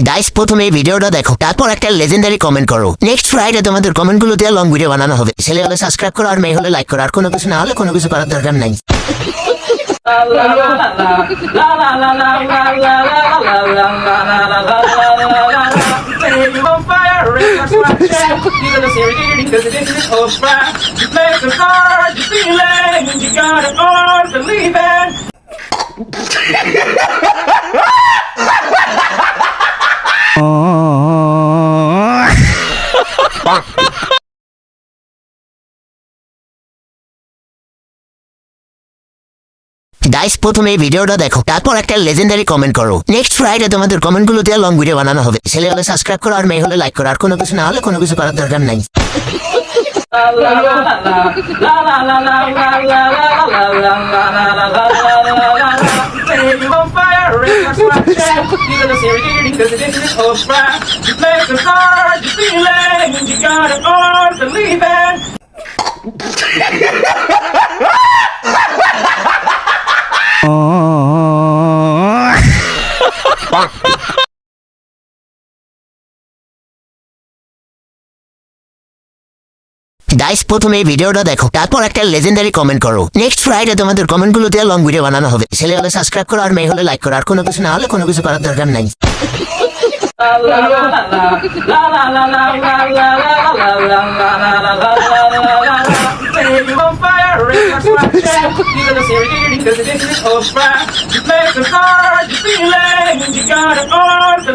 Guys প্রথমে এই ভিডিওটা দেখো, তারপর একটা লেজেন্ডারি কমেন্ট করো। নেক্সট ফ্রাইডে তোমাদের কমেন্টগুলো দিয়ে লং ভিডিও বানানো হবে। ছেলে হলে সাবস্ক্রাইব করো আর মেয়ে হলে লাইক করো। আর কোনো কিছু না হলে কোনো কিছু করার দরকার নাই। গাইস প্রথমে এই ভিডিওটা দেখো, তারপর একটা লেজেন্ডারি কমেন্ট করো। নেক্সট ফ্রাইডে তোমাদের কমেন্টগুলো দিয়ে লং ভিডিও বানানো হবে। ছেলে হলে সাবস্ক্রাইব করো আর মেয়ে হলে লাইক করো। আর কোনো কিছু না হলে কোনো কিছু করার দরকার নাই। গাইস প্রথমে এই ভিডিওটা দেখো, তারপর একটা লেজেন্ডারি কমেন্ট করো। নেক্সট ফ্রাইডে তোমাদের কমেন্টগুলো দিয়ে লং ভিডিও বানানো হবে। ছেলে হলে সাবস্ক্রাইব করো আর মেয়ে হলে লাইক করো। আর কোনো কিছু না হলে কোনো কিছু করার দরকার নাই। Make the start, you feel it, you got it all to